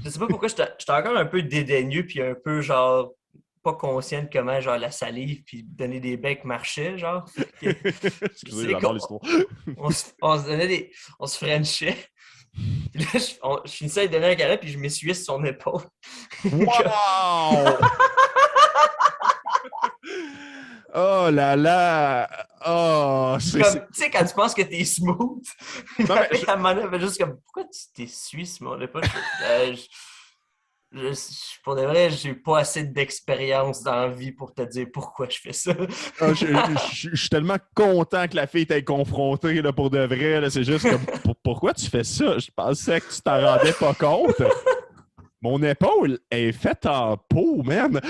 Je sais pas pourquoi j'étais encore un peu dédaigneux, puis un peu genre pas conscient de comment genre la salive puis donner des becs marchait, genre. Excusez, j'adore l'histoire. On se frenchait. Puis là, je finissais de donner un carré, puis je m'essuyais sur son épaule. Wow! Oh là là! Oh! Tu sais, quand tu penses que t'es smooth, la manœuvre fait juste comme, pourquoi tu t'essuies sur mon épaule? Pour de vrai, j'ai pas assez d'expérience dans la vie pour te dire pourquoi je fais ça. Je suis tellement content que la fille t'ait confrontée là, pour de vrai. Là, c'est juste comme, pourquoi tu fais ça? Je pensais que tu t'en rendais pas compte. Mon épaule est faite en peau, man!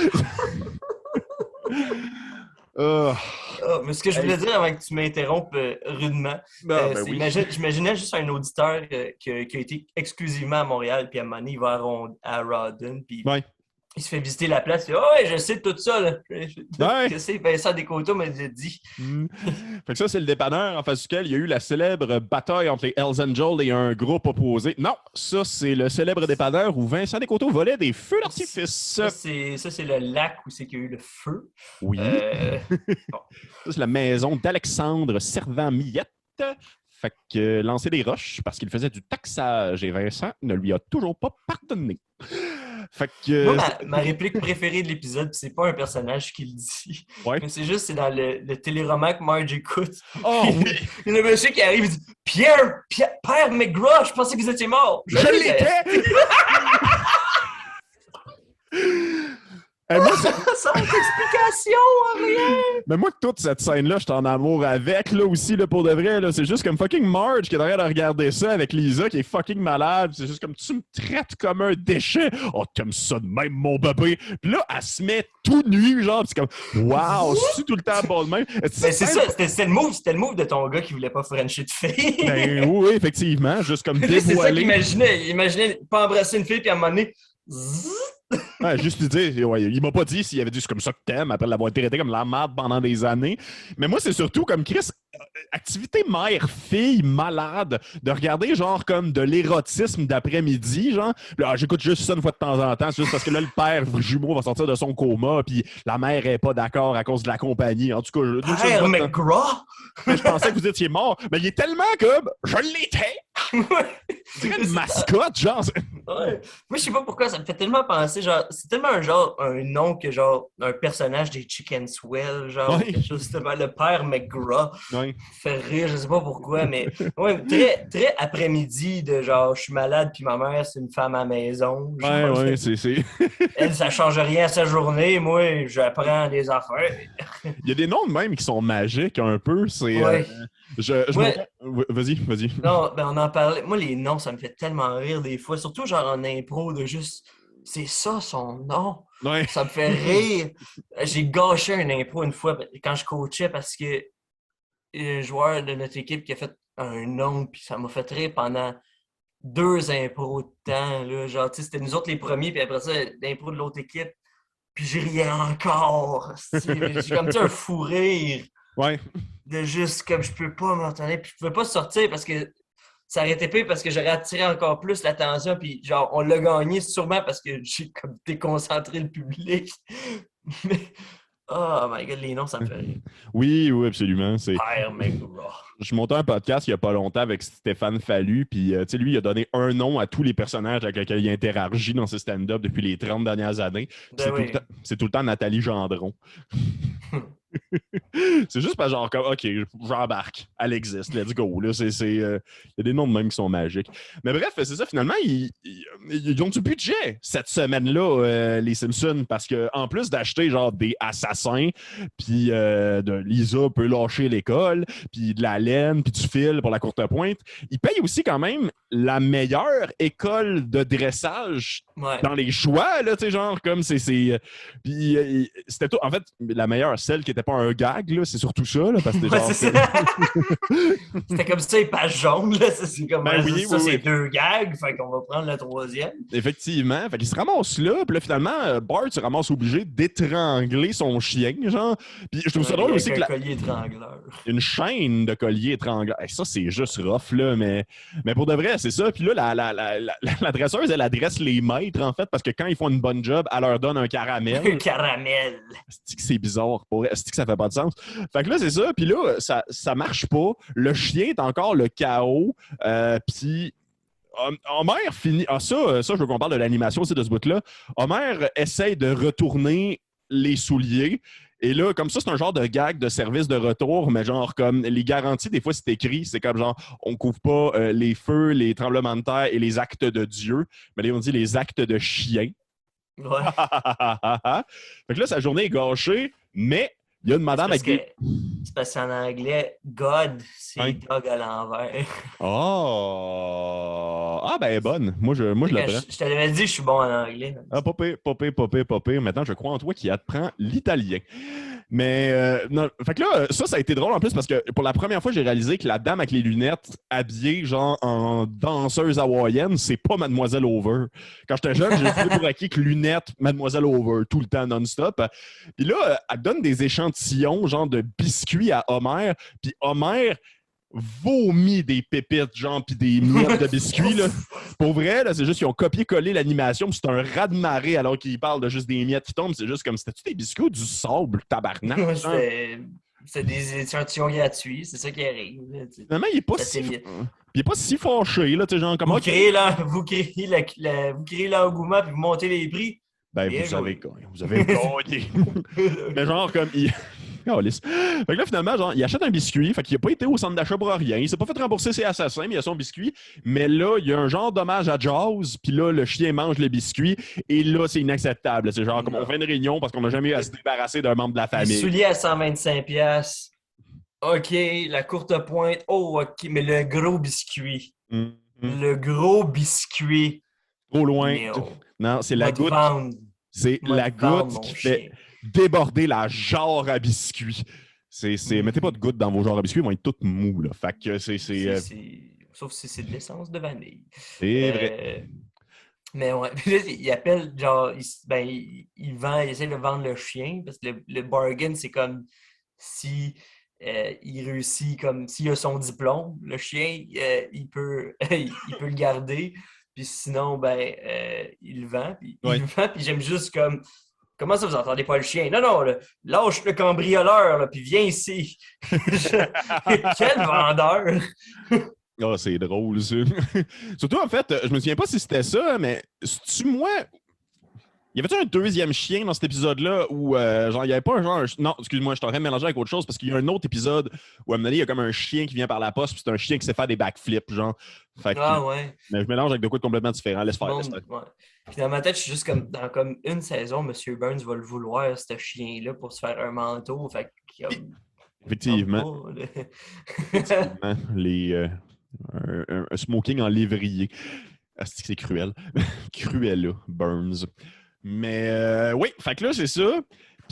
Mais ce que je voulais dire avant que tu m'interrompes rudement, Non, ben c'est oui. j'imaginais juste un auditeur qui a été exclusivement à Montréal, puis à un moment donné, il va à Rawdon, puis Ouais. il se fait visiter la place, puis « Oh, ouais, je sais tout ça, là. » Ouais. Que c'est Vincent Descoteaux m'a dit. Fait que ça, c'est le dépanneur en face duquel il y a eu la célèbre bataille entre les Hells Angels et un groupe opposé. Non, ça, c'est le célèbre dépanneur où Vincent Descoteaux volait des feux d'artifice. Ça, c'est le lac où c'est qu'il y a eu le feu. Oui. Bon. Ça, c'est la maison d'Alexandre Servan-Millette. Fait que lancer des roches parce qu'il faisait du taxage et Vincent ne lui a toujours pas pardonné. Fait que. Moi, ma réplique préférée de l'épisode, c'est pas un personnage qui le dit, Ouais. mais c'est juste, c'est dans le téléroman que Marge écoute. Oh oui! Il y a le monsieur qui arrive et dit « Pierre, Père McGraw, je pensais que vous étiez mort! » Je l'étais! Moi, Sans explication, rien! mais moi, toute cette scène-là, je suis en amour avec, là aussi, là, pour de vrai. Là. C'est juste comme fucking Marge qui est en train de regarder ça avec Lisa qui est fucking malade. C'est juste comme tu me traites comme un déchet. Oh, t'aimes ça de même, mon bébé. Puis là, elle se met tout nu, genre. Puis c'est comme, wow, c'est tout le temps bon de même. Mais c'est ça, c'était le move de ton gars qui voulait pas frencher de fille. Ben oui, effectivement. Juste comme C'est ça qu'il dévoiler. imaginait. Il imaginait pas embrasser une fille, puis à un moment donné, Ouais, juste lui dire, ouais, il m'a pas dit s'il avait dit c'est comme ça que t'aimes après l'avoir traité comme la merde pendant des années. Mais moi, c'est surtout comme Chris, activité mère-fille malade, de regarder genre comme de l'érotisme d'après-midi, genre. Là, j'écoute juste ça une fois de temps en temps, c'est juste parce que là, le père jumeau va sortir de son coma, puis la mère est pas d'accord à cause de la compagnie. En tout cas, Père McGraw! je pensais que vous étiez mort, mais il est tellement comme je l'étais! C'est une mascotte, genre. Ouais. Moi, je sais pas pourquoi, ça me fait tellement penser, genre, c'est tellement un nom que, genre, un personnage des Chicken Swell, genre, Ouais. quelque chose, justement, le père McGraw, Ouais. fait rire, je sais pas pourquoi, mais, ouais, très, très après-midi de, genre, je suis malade, puis ma mère, c'est une femme à la maison, genre, Ouais, c'est. elle, ça change rien à sa journée, moi, j'apprends des affaires. Il y a des noms de même qui sont magiques un peu. C'est. Ouais. Ouais. Vas-y. Non, ben on en parlait. Moi, les noms, ça me fait tellement rire des fois. Surtout genre en impro, de juste c'est ça son nom. Ouais. Ça me fait rire. J'ai gâché un impro une fois quand je coachais parce que un joueur de notre équipe qui a fait un nom, puis ça m'a fait rire pendant 2 impros de temps. Là. Genre, tu sais, c'était nous autres les premiers, puis après ça, l'impro de l'autre équipe. Puis je riais encore. J'ai comme tu sais, un fou rire Ouais. de juste comme je peux pas m'entendre, puis je pouvais pas sortir parce que ça aurait été pire parce que j'aurais attiré encore plus l'attention, puis genre on l'a gagné sûrement parce que j'ai comme déconcentré le public. Mais oh my god, les noms ça me fait rire. Oui, absolument. Père McGraw. Je montais un podcast il y a pas longtemps avec Stéphane Fallu, puis tu sais, lui, il a donné un nom à tous les personnages avec lesquels il interagit dans ses stand-up depuis les 30 dernières années. Ben oui. C'est tout le temps Nathalie Gendron. C'est juste pas genre comme, OK, j'embarque. Elle existe, let's go. Là, il y a des noms de même qui sont magiques. Mais bref, c'est ça, finalement, ils ont du budget cette semaine-là, les Simpsons, parce que en plus d'acheter genre des assassins, puis de Lisa peut lâcher l'école, puis de la laine, puis du fil pour la courte pointe, ils payent aussi quand même la meilleure école de dressage Ouais. dans les choix, là, tu sais, genre, comme c'est. Puis c'était tout. En fait, la meilleure, celle qui n'était pas un gag, là, c'est surtout ça, là, parce que Ouais, genre. c'est ça. C'était comme ça, les pages jaunes, là. C'est comme Ben oui, ça, oui, c'est oui. 2 gags, fait qu'on va prendre le 3e. Effectivement. Fait qu'il se ramasse là, puis là, finalement, Bart se ramasse obligé d'étrangler son chien, genre. Puis je trouve ça drôle aussi que un collier étrangleur. une chaîne de collier étrangleur. Hey, ça, c'est juste rough, là, mais pour de vrai, c'est ça. Puis là, la dresseuse, elle adresse les maîtres, en fait, parce que quand ils font une bonne job, elle leur donne un caramel. Un caramel. C'est bizarre, pour vrai. C'est que ça fait pas de sens. Fait que là, c'est ça. Puis là, ça marche pas. Le chien est encore le chaos. Puis Homer finit. Ça, je veux qu'on parle de l'animation aussi de ce bout-là. Homer essaye de retourner les souliers. Et là, comme ça, c'est un genre de gag de service de retour, mais genre comme les garanties, des fois, c'est écrit, c'est comme genre, on couvre pas les feux, les tremblements de terre et les actes de Dieu, mais là, on dit les actes de chien. Ouais. Fait que là, sa journée est gâchée, mais Il y a une madame avec des... C'est parce qu'en anglais, God, c'est Hein? dog à l'envers. Oh! Ah, ben, elle est bonne. Moi, je le prends. Je t'avais dit que je suis bon en anglais. Ah, popé. Maintenant, je crois en toi qui apprend l'italien. Mais, non, fait que là, ça a été drôle en plus parce que pour la première fois, j'ai réalisé que la dame avec les lunettes, habillée genre en danseuse hawaïenne, c'est pas Mademoiselle Over. Quand j'étais jeune, j'ai fait pour acquis que lunettes, Mademoiselle Over, tout le temps non-stop. Puis là, elle donne des échantillons, genre de biscuits à Homer. Puis Homer vomit des pépites, genre, puis des miettes de biscuits, là. Pour vrai, là, c'est juste qu'ils ont copié-collé l'animation, puis c'est un ras-de-marée alors qu'ils parlent de juste des miettes qui tombent. C'est juste comme, c'était-tu des biscuits ou du sable, tabarnak? C'est des échantillons gratuits, c'est ça qui arrive. Finalement, il est pas si... Il est pas si fâché, là, tu sais, genre, comme... Vous créez l'engouement, puis vous montez les prix. Ben, vous avez gagné. Mais genre, comme... Oh, fait que là, finalement, genre, il achète un biscuit. Fait qu'il n'a pas été au centre d'achat pour rien. Il s'est pas fait rembourser ses assassins, mais il a son biscuit. Mais là, il y a un genre d'hommage à Jaws. Puis là, le chien mange le biscuit. Et là, c'est inacceptable. C'est genre comme on fait une réunion parce qu'on n'a jamais eu à se débarrasser d'un membre de la famille. Les souliers à 125$. OK, la courte pointe. Oh, OK, mais le gros biscuit. Le gros biscuit. Trop loin. Non, c'est la goutte. C'est la goutte qui fait déborder la jarre à biscuits. Mettez pas de gouttes dans vos jarres à biscuits, ils vont être toutes mous. Là. Fait que Sauf si c'est de l'essence de vanille. C'est vrai. Mais ouais, puis là, il appelle, genre, il essaie de vendre le chien, parce que le bargain, c'est comme si il réussit, comme s'il a son diplôme, le chien, il peut le garder, puis sinon, il le vend, puis j'aime juste comme... Comment ça, vous entendez pas le chien? Non, lâche le cambrioleur, là, puis viens ici. Quel vendeur! Ah, c'est drôle, ça. Surtout, en fait, je me souviens pas si c'était ça, mais c'est-tu moi... Y avait-tu un deuxième chien dans cet épisode-là où, genre, il n'y avait pas un genre... Non, excuse-moi, je suis en train de mélanger avec autre chose parce qu'il y a un autre épisode où, à un moment donné, il y a comme un chien qui vient par la poste puis c'est un chien qui sait faire des backflips, genre. Fait que, ouais. Mais je mélange avec de quoi de complètement différent. Laisse faire. Ouais. Puis dans ma tête, je suis juste comme, dans comme une saison, M. Burns va le vouloir, ce chien-là, pour se faire un manteau. Fait que, Effectivement. Un smoking en lévrier. C'est cruel. Cruella, Burns. Mais oui, fait que là, c'est ça.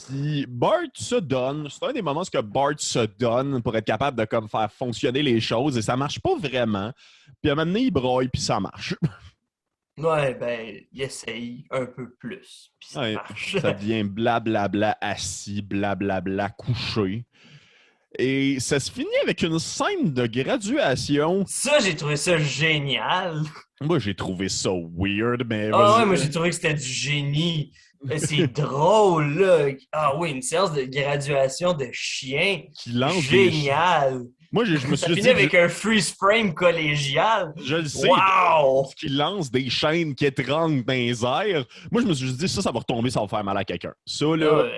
Puis Bart se donne. C'est un des moments où Bart se donne pour être capable de comme, faire fonctionner les choses et ça marche pas vraiment. Puis à un moment donné, il broille puis ça marche. Ouais, il essaye un peu plus. Puis ça marche. Ça devient blablabla assis, blablabla couché. Et ça se finit avec une scène de graduation. Ça, j'ai trouvé ça génial. Moi, j'ai trouvé ça weird, mais... ouais, moi, j'ai trouvé que c'était du génie. C'est drôle, là. Ah oui, une séance de graduation de chiens. Qui lance génial. Moi, je me suis dit... Ça finit avec un freeze frame collégial. Je le sais. Wow! Qui lance des chaînes qui étranglent dans les airs. Moi, je me suis dit, ça va retomber, ça va faire mal à quelqu'un. Ça, là...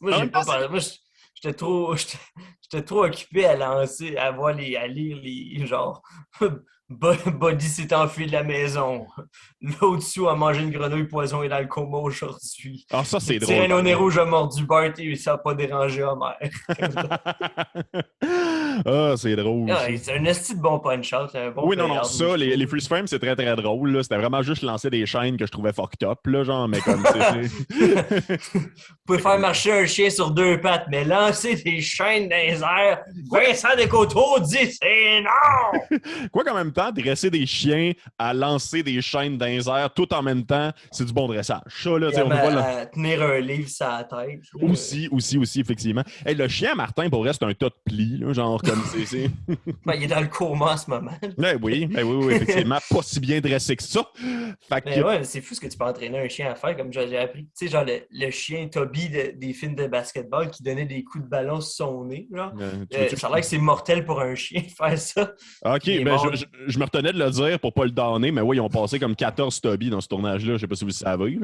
moi, j'ai pas parlé. Moi, j'étais trop occupé à lire les genre Body s'est enfui de la maison. L'autre dessous a mangé une grenouille poison et dans le coma aujourd'hui. Ah, ça, c'est drôle. Tyranno Nero rouge a mordu Bart et ça n'a pas dérangé Homer. Ah, c'est drôle. C'est un esti de bon punch-out. Oui, non, ça, les freeze frames, c'est très, très drôle. Là. C'était vraiment juste lancer des chaînes que je trouvais fucked up, là, genre, mais comme Vous pouvez faire marcher un chien sur deux pattes, mais lancer des chaînes dans les airs, Vincent Descoteaux dit c'est non! Quoi qu'en même temps, dresser des chiens à lancer des chaînes dans les airs tout en même temps, c'est du bon dressage. Ça, là, on voit là... tenir un livre sur la tête. Aussi, effectivement. Hey, le chien Martin, pour vrai, c'est un tas de plis, là, genre comme c'est... il est dans le coma en ce moment. Oui, effectivement. Pas si bien dressé que ça. Ouais, c'est fou ce que tu peux entraîner un chien à faire, comme j'ai appris. Tu sais, genre le chien Toby des films de basketball qui donnait des coups de ballon sur son nez. Genre. Ça a l'air que c'est mortel pour un chien de faire ça. OK, je me retenais de le dire pour pas le donner, mais oui, ils ont passé comme 14 Toby dans ce tournage-là. Je sais pas si vous le savez.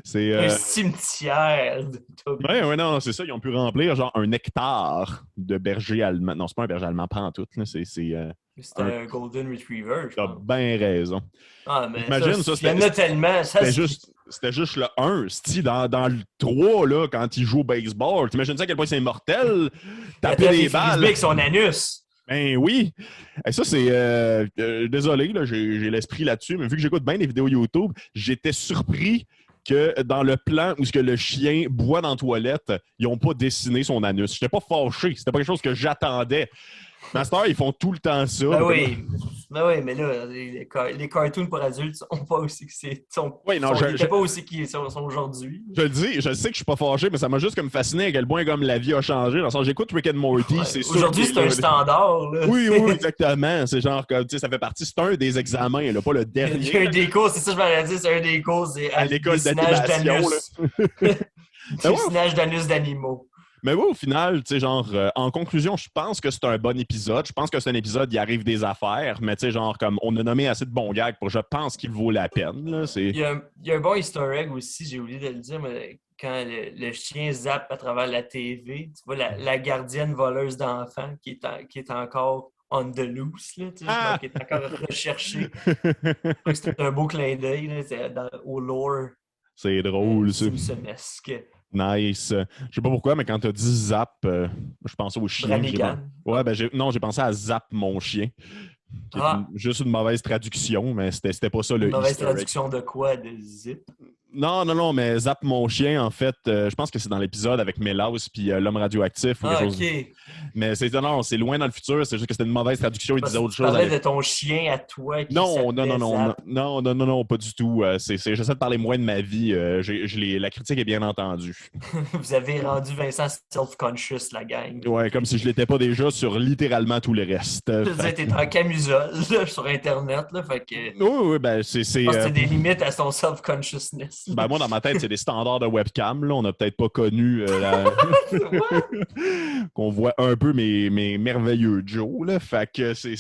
C'est un cimetière de Toby. Ouais, non, c'est ça. Ils ont pu remplir genre un hectare de berger allemand. Non, c'est pas un berger allemand, pas en tout. C'est un Golden Retriever, je pense. T'as bien raison. Ah, mais imagine, il y en a tellement. C'était juste c'était juste le 1. Dans le 3, là, quand il joue au baseball, t'imagines ça à quel point c'est mortel? Taper des balles. avec son anus. Ben oui. Et ça, c'est... désolé, là, j'ai l'esprit là-dessus, mais vu que j'écoute bien les vidéos YouTube, j'étais surpris que dans le plan où ce que le chien boit dans la toilette, ils n'ont pas dessiné son anus. J'étais pas fâché. C'était pas quelque chose que j'attendais. Master, ils font tout le temps ça. Ben oui, mais là, les cartoons pour adultes sont pas aussi que c'est. Oui, non, ils étaient pas aussi qu'ils sont aujourd'hui. Je le dis, je sais que je suis pas fâché, mais ça m'a juste comme fasciné à quel point comme la vie a changé. Dans le sens, j'écoute Rick and Morty, Ouais, c'est sûr. Aujourd'hui, c'est un standard. Là. Oui, exactement. C'est genre comme, tu sais, ça fait partie, c'est un des examens, là, pas le dernier. Il y a un des cours, c'est ça que je m'aurais dit, c'est un des cours, c'est à l'école d'animation. Dessinage d'anus d'animaux. Mais oui, au final, tu sais, genre, en conclusion, je pense que c'est un bon épisode. Je pense que c'est un épisode qui arrive des affaires, mais tu sais, genre, comme on a nommé assez de bons gags pour je pense qu'il vaut la peine. Là, il y a un bon easter egg aussi, j'ai oublié de le dire, mais quand le chien zappe à travers la TV, tu vois la gardienne voleuse d'enfants qui est encore on the loose, là, tu sais, qui est encore recherchée. C'est un beau clin d'œil au lore. C'est drôle, Simpsonesque. Nice. Je sais pas pourquoi, mais quand t'as dit Zap, je pensais au chien. Ouais, ben j'ai pensé à Zap mon chien. Juste une mauvaise traduction, mais c'était pas ça le Une mauvaise traduction de quoi? De Zip? Non, mais Zap mon chien, en fait, je pense que c'est dans l'épisode avec Mélaus puis l'homme radioactif. Ou quelque chose. Mais c'est loin dans le futur, c'est juste que c'était une mauvaise traduction, il disait autre chose. Tu parlais de ton chien à toi qui Non, pas du tout. J'essaie de parler moins de ma vie. La critique est bien entendue. Vous avez rendu Vincent self-conscious, la gang. Ouais, comme si je l'étais pas déjà sur littéralement tout le reste. Je veux dire, t'es en camisole là, sur Internet, là, fait que... Oui, ben c'est... Je pense que c'est des limites à son self-consciousness. Ben moi, dans ma tête, c'est des standards de webcam. Là. On n'a peut-être pas connu qu'on voit un peu mes merveilleux Joe. Là. Fait que c'est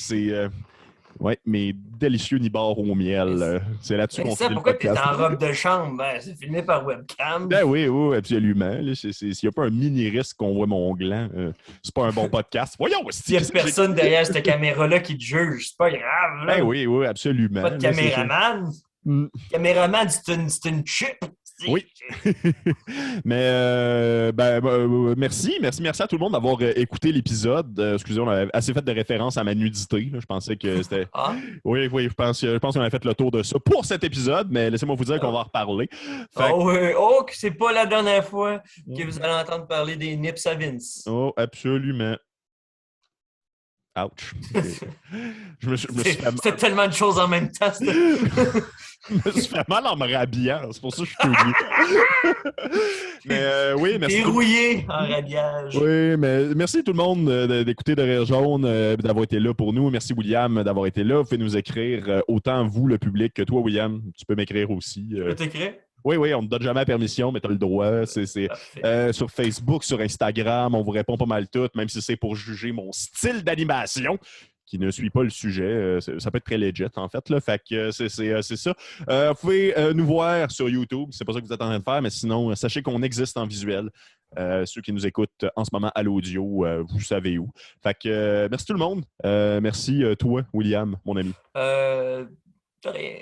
ouais, mes délicieux nibards au miel. C'est là-dessus qu'on fait le pourquoi podcast. Pourquoi t'es en robe de chambre? Ben, c'est filmé par webcam. Ben oui, absolument. S'il n'y a pas un mini risque qu'on voit mon gland, c'est pas un bon podcast. Voyons! S'il n'y a personne derrière cette caméra-là qui te juge, c'est pas grave. Là. Ben oui, absolument. Pas de caméraman. Caméraman, c'est une chip. Oui. Mais merci à tout le monde d'avoir écouté l'épisode. Excusez, on avait assez fait de référence à ma nudité. Là. Je pensais que c'était... Oui, je pense qu'on avait fait le tour de ça pour cet épisode, mais laissez-moi vous dire qu'on va en reparler. Que c'est pas la dernière fois que vous allez entendre parler des nips à Vince. Oh, absolument. Ouch. Je me suis C'était tellement de choses en même temps. Je me suis fait mal en me rhabillant. C'est pour ça que je suis oublié. Mais oui, merci. T'es rouillé en rhabillage. Oui, mais merci tout le monde d'écouter de Rire Jaune, d'avoir été là pour nous. Merci William d'avoir été là. Vous pouvez nous écrire autant vous, le public, que toi, William. Tu peux m'écrire aussi. Je peux t'écrire? Oui, on ne te donne jamais la permission, mais tu as le droit. Sur Facebook, sur Instagram, on vous répond pas mal tout, même si c'est pour juger mon style d'animation qui ne suit pas le sujet. Ça peut être très legit, en fait. Là. Fait que c'est ça. Vous pouvez nous voir sur YouTube. C'est pas ça que vous êtes en train de faire, mais sinon, sachez qu'on existe en visuel. Ceux qui nous écoutent en ce moment à l'audio, vous savez où. Fait que merci tout le monde. Merci toi, William, mon ami. De rien.